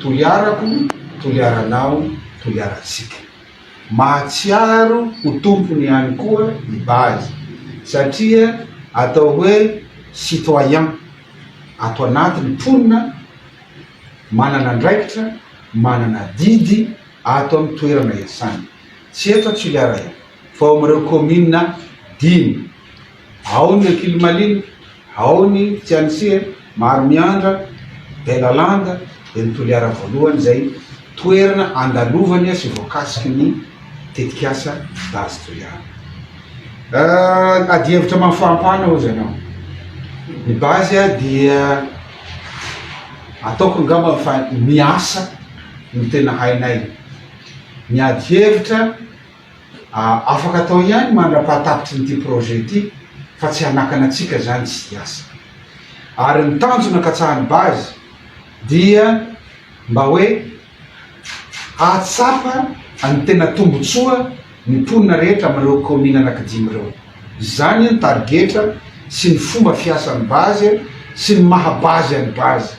toliarako, toliaranao, toliaratsika. Mahatsiaro ho tompony ihany koa ny base satria atao hoe citoyen ato anatiny ponina manana andraikitra, manana didy ato amin'ny toerana iasany. Tsy eto Toliara ihany fa amin'ireo commune dimy, ao ny Kilmalina, ao ny Tsianisy, Maromiandra, Belalanda, dia ny Toliara voalohany zay toerana andalovany sy voakasiky ny tetikasa base Toliara. Ady hevitra mafampana hozy anao. Ny base dia ataoko angamba fa miasa no tena hainay. Miady hevitra afaka atao ihany mandra-pahatapitry nyity projet ity fa tsy hanakanatsika zany tsy asa. Ary ny tanjona katsahan'ny base dia mba hoe ahatsapa ny tena tombotsoa ny ponina rehetra amin'ireo commune anankidimy ireo. Zany ny targetra sy ny fomba fiasan'ny base sy ny mahabazy an'ny base.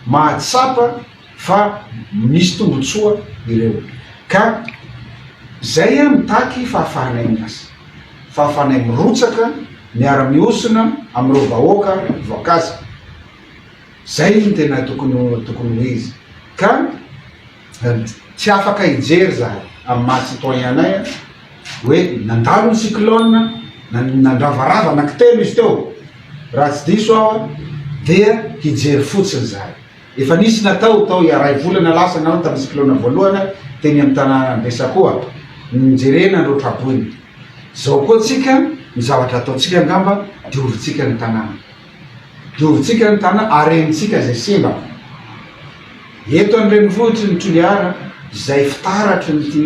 Mahatsapa fa misy tombotsoa ireo. Ka zay mitaky fahafahanay miasa, fahafahanay mirotsaka, miara-miosona amin'ireo vahoaka voakasika. Zay ny tena tokony ho izy. Ka tsy afaka hijery zahay amin'ny maha-citoyenay hoe nandalo ny cyclone, nandravarava anankitelo izy teo. Raha tsy diso aho dia hijery fotsiny zahay. Efa nisy natao tao iray volana lasa nao tamin'ny cyclone voalohany teny amin'ny tanàna Ambesakoa, nijerena andro traboiny. Zao koa tsika ny zavatra ataotsika angamba diovintsika ny tanàna. Diovintsika ny tanàna, arenitsika zay simba. Eto an-drenivohitry ny Toliara zay fitaratry nyty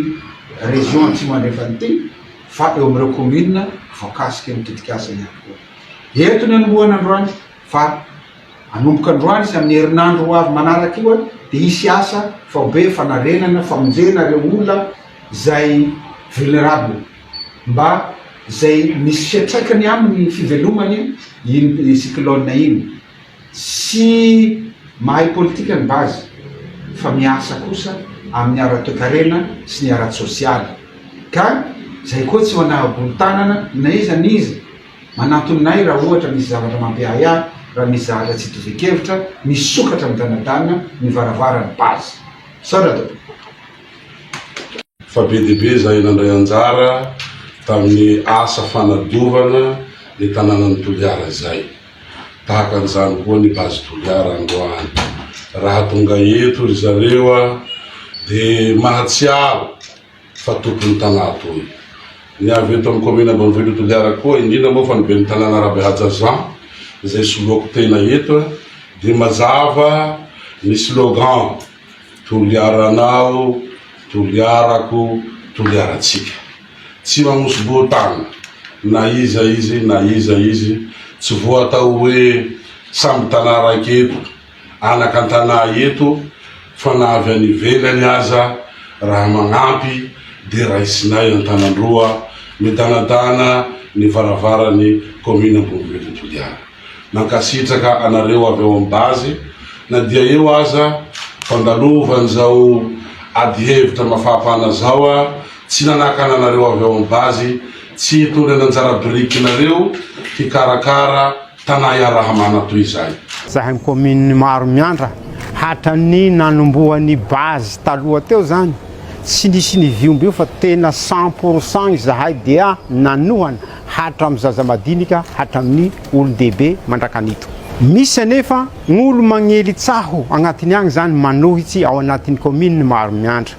région Atsimo andrefana ity fa eo amin'ireo commune voakasiky ny tetikasa ihany koa. Eto ny anombohana androany fa anomboka androany sy amin'ny herinandro ho avy manaraky io dia hisy asa fa be fanarenana, famonjena ireo olona zay vulnérable mba zay misy fiantraikany amin'ny fivelomany iny cyclone iny. Sy mahay politika ny base fa miasa kosa amin'ny ara-toekarena sy ny ara-sosialy. Ka zay koa tsy manabolon-tanana na iza n'izy manatonay raha ohatra misy zavatra mampiahy ahy, raha misy zavatra tsy tovikevitra, misokatra amin'ny danadana ny varavaran'ny base. Saotra to. Fa be dia be zay nandray anjara tamin'ny asa fanadovana ny tanànan'ny Toliara zay. Tahaka an'izany koa ny base Toliara androany. Raha tonga eto ry zareo dia mahatsiaro fa tompony tanà toy. Ny avy eto amin'ny commune Ambanivohitra Toliara koa, indrindra moa fa niben'ny tanàna Rabehaja Jean zay soloako tena eto dia mazava ny slogan Toliaranao, Toliarako, Toliaratsika. Tsy mamoso boatana na iza izy na iza izy, tsy voatao hoe samby tanà raiky eto, anakan-tanà eto, fa na avy any ivelany aza raha magnampy dia raisinay an-tanandroa midanadana ny varavaran'ny commune Ambanivohitra Toliara. Nankasitraka anareo avy ao amin'ny base na dia eo aza fandalovany zao ady hevitra mafampana zao tsy nanakana anareo avy ao amin'ny base, tsy hitondra ny anjara birikinareo hikarakara tanà iarahamana toy izay. Zahay amin'ny commune Maromiandra hatran'ny nanombohan'ny base taloha teo zany tsy nisy niviomby io fa tena 100% zahay dia nanohana hatramin'ny zaza madinika, hatramin'ny olon-dehibe mandrakanito. Misy anefa gn'olo magnely tsaho agnatiny agny zany manohitsy ao anatin'ny commune Maromiandra.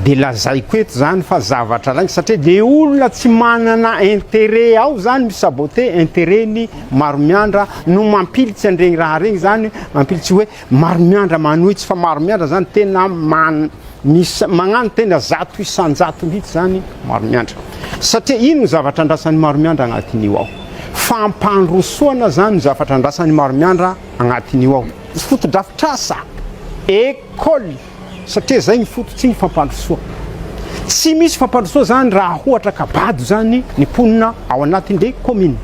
Dia lazaiko eto zany fa zavatra rainy satria le olona tsy manana intérêt ao zany misabote intérêt-ny Maromiandra no mampilitsy an'iregny raha regny zany, mampilitsy hoe Maromiandra manohitsy fa Maromiandra zany tena misy magnano tena zato isan-jato mihitsy zany Maromiandra. Satria ino zavatra andrasan'ny Maromiandra agnatin'io ao? Fampandrosoana zany zavatra andrasan'ny Maromiandra agnatin'io ao. Fotodrafitrasa, école, satria zay ny fototsy ny fampandrosoa. Tsy misy fampandrosoa zany raha ohatra kabado zany ny ponina ao anatin'le commune.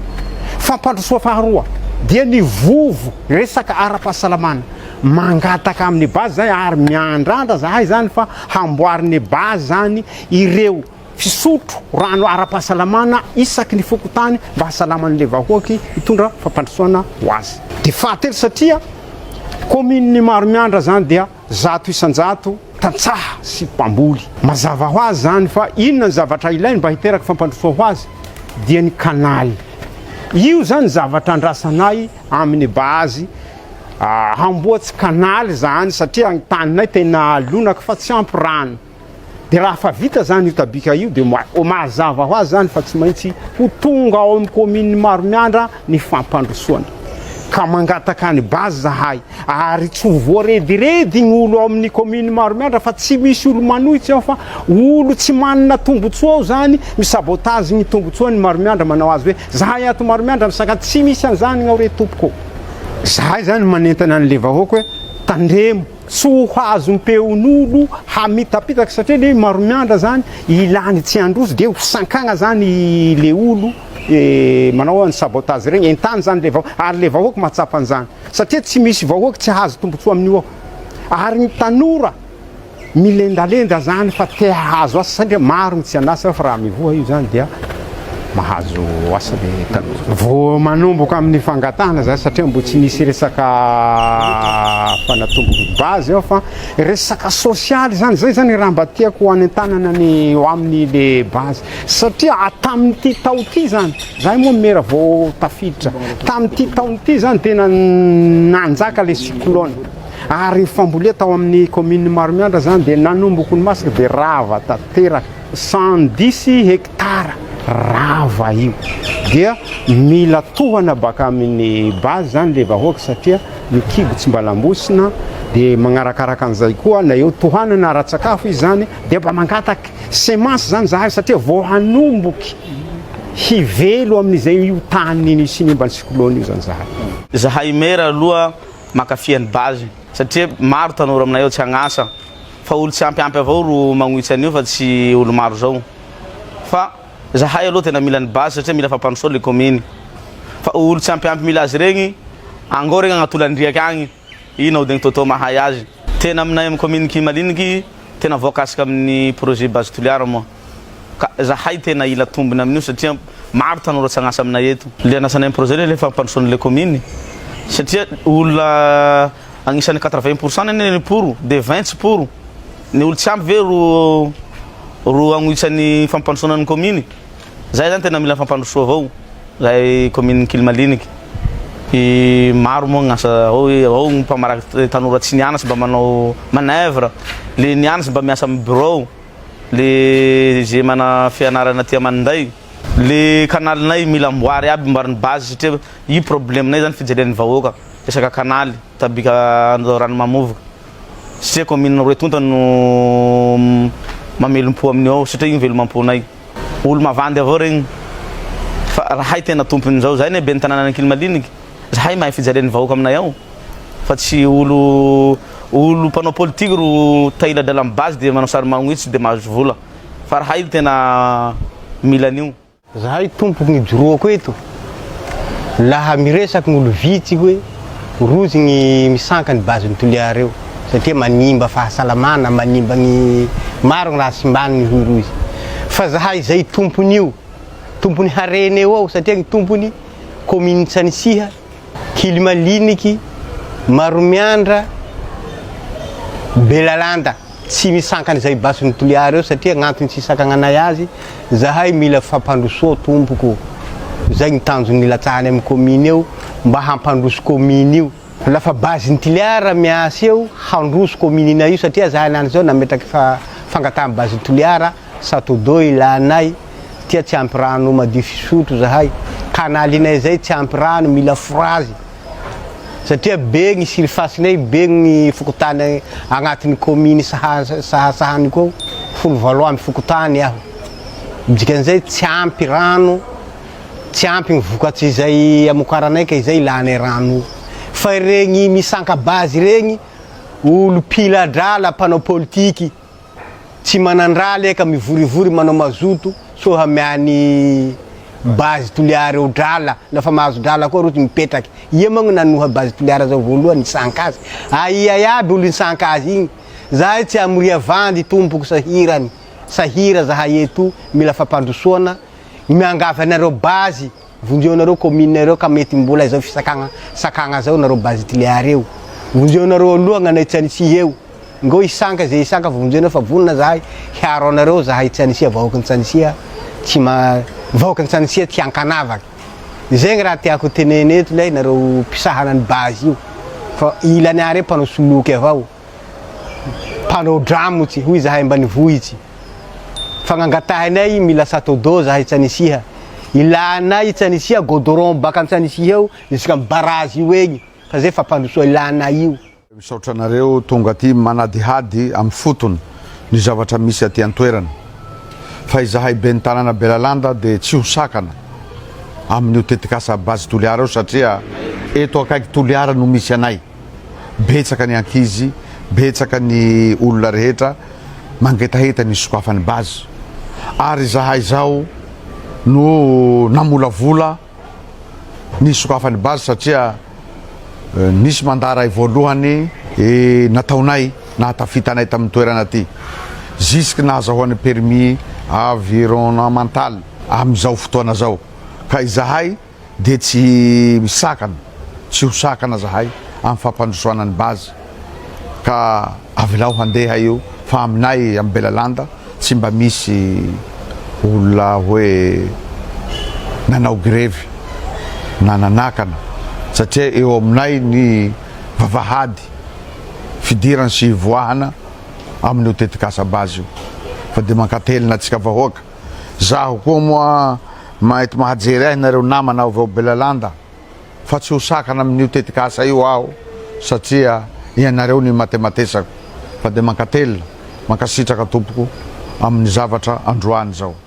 Fampandrosoa faharoa dia ny vovo resaka ara-pahasalamana. mangataka amin'ny bazy zay ary miandrandra zahay zany fa hamboariny bazy zany ireo fisotro rano ara-pahasalamana isaky ny fokotany mba hasalaman'le vahoaky hitondra fampandrosoana ho azy. De fahatelo satria commune maro miandra zany dia 100 isan-jato tantsaha sy mpamboly. Mazava ho azy zany fa inona ny zavatra ilainy mba hiteraka fampandrosoa ho azy dia ny kanaly. Io zany zavatra andrasanay amin'ny bazy hamboatsy kanaly zany satria ny taninay tena lonaka fa tsy ampy rano. De raha fa vita zany io tabika io de mazava ho azy zany fa tsy maintsy ho tonga ao amin'ny commune maro miandra ny fampandrosoana. Ka mangataka ny bazy zahay ary tsy voarediredy ny olo ao amin'ny commune maro miandra fa tsy misy olo manohitsy ao fa olo tsy manana tombotsoa ao zany misabotazy ny tombotsoa ny maro miandra manao azy hoe zahay ato maro miandra misaka tsy misy an'izany gnao re tompoko. Zahay zany manentana an'le vahoaka hoe tandremo tsy ho hazo mpeon'olo hamitapitaka satria le maro miandra zany ilany tsy androso de ho sankagna zany le olo manao ny sabotage regny entany zany le vahoaka ary le vahoaka mahatsapa an'izany satria tsy misy vahoaka tsy hazo tombotsoa amin'io ao ary ny tanora milendalenda zany fa te hahazo asa satria maro ny tsy anasa fa raha mivoha io zany dia mahazo asa le tanora. Vao manomboka amin'ny fangatahana zany satria mbo tsy nisy resaka fanatomboky bazy ao fa resaka sosialy zany zay zany raha mba tiako hanentanana ny eo amin'ny le bazy satria tamin'ity tao ty zany zahay moa mera vao tafiditra tamin'ity taon'ity zany tena nanjaka le cyclone ary fambolia tao amin'ny commune maro miandra zany de nanomboko ny masaka de rava tanteraka 110 hectara rava io dia mila tohana baka amin'ny bazy zany le vahoaka satria mikibo tsy mba lambosina de magnarakaraka an'izay koa na eo tohanana ara-tsakafo izy zany de mba mangataky semence zany zahay satria vao hanomboky hivelo amin'izay io tany nisy nimba ny cyclone io zany zahay mera aloha makafian'ny bazy satria maro tanora aminay eo tsy agnasa fa olo tsy ampiampy avao ro magnohitsy an'io fa tsy olo maro zao fa zahay aloha tena mila ny bazy satria mila fampandrosoa le commune fa olo tsy ampiampy mila azy regny angao regny agnatolandriaky agny ino de toto mahay azy tena aminay amin'ny commune Kimaliniky tena voakasika amin'ny projet base toliara moa ka zahay tena ila tombony amin'io satria maro tanora tsy agnasa aminay eto le anasanay projet le fampandrosoana le commune satria olona agnisan'ny 80% neny pour de 20 pour ny olo tsy ampy ve ro agnohitsan'ny fampandrosoana ny commune zay zany tena mila fampandrosoa avao zay commune Kimaliniky maro moa gnasa ao ny mpamaraky tanora tsy nianasa mba manao manœuvre le nianasa mba miasa amin'ny bureau le ze mana fianarana tia manday le kanalinay mila amboary aby mbariny bazy satria io problemenay zany fijalian'ny vahoaka resaka kanaly tabika rano mamovoka satria commune Roetonta no mamelom-po amin'io ao satria io velomam-ponay olo mavandy avao regny fa rahay tena tompony zao zay ne be ny tanàna Kimaliniky zahay mahay fijalian'ny vahoaka aminay ao fa tsy olo mpanao politique ro taila dala amin'ny bazy de manao sary magnohitsy de mahazo vola fa rahay tena mila an'io. Zahay tompoky ny joroako eto laha miresaky gn'olo vitsy hoe rozy ny misanka ny bazy ny toliara eo satria manimba fahasalamana manimba ny maro ny raha simbany ny rozy fa zahay zay tompony io tompony hareny eo ao satria ny tompony commune Tsanisiha Kimaliniky Maromiandra Belalanda tsy misankany zay bazy ny toliara eo satria gn'antony tsy sakananay azy zahay mila fampandrosoa tompoko zay ny tanjony nilatsahany amin'ny commune eo mba hampandroso commune io lafa bazy ny toliara miasy eo handroso commune ina io satria zahay nany zao nametraky fangatahany bazy ny toliara satodo ilanay tia tsy ampy rano madio fisotro zahay kanalinay zay tsy ampy rano mila forazy satria be gny silifasinay be gny fokotany agnatin'ny commune sahasahany koa 80 amby fokotany aho dikan'izay tsy ampy rano tsy ampy ny vokatsy zay amokaranay ka izay ilany rano fa regny misanka bazy regny olo piladrala mpanao politiky tsy manandrala eka mivorivory manao mazoto so hamiany bazy toliara eo drala lafa mahazo drala koa roty mipetraky ia magno nanoha bazy toliara zao voalohany sanka azy aia aby olo nisanka azy igny zahay tsy amoria vandy tompoko sahira zahay eto mila fampandrosoana miangavy anareo bazy vonjeonareo commune nareo ka mety mbola zao fisakagna zao nareo bazy toliara eo vonjeonareo aloha gnanay Tsanisihy eo ngo isanka zay isanka vonjena fa vonona zahay hiaro anareo zahay Tsanisihy vahoaky ny Tsanisihy tsy vahoaky ny Tsanisihy ty ankanavaky zegny raha tiako teneny eto lay nareo mpisahana ny bazy io fa ilany are mpanao soloky avao mpanao dramotsy hoy zahay mba nivohitsy fagnangatahinay mila satodo zahay Tsanisihy ilanay Tsanisihy godoron baka ny Tsanisihy eo isaka barazy io egny fa zay fa mpandrosoa ilanay io misaotra anareo tonga aty manadihady amin'ny fotony ny zavatra misy aty an-toerana fa izahay ben'ny tanàna Belalanda dia tsy ho sakana amin'io tetikasa bazy toliara eo satria eto akaiky toliara no misy anay betsaka ny ankizy betsaka ny olona rehetra mangetaheta ny sokafany bazy ary zahay zao no namolavola ny sokafany bazy satria nisy mandaray voalohany nataonay nahatafitanay tamin'ny toerana aty jusque nahazahoany permis environnemental amin'izao fotoana zao ka izahay dia tsy misakana tsy ho sakana zahay amin'ny fampandrosoana ny bazy ka avilao handeha io fa aminay amin'ny Belalanda tsy mba misy olona hoe nanao grevy na nanakana satria eo aminay ny vavahady fidirany sy voahana amin'io tetikasa bazy io fa dia mankatelina atsika vahoaka zaho koa moa mahety mahajery ahy nareo namana avao Belalanda fa tsy ho sakana amin'io tetikasa io aho satria ianareo ny matematesako fa dia mankatelina mankasitraka tompoko amin'ny zavatra androany zao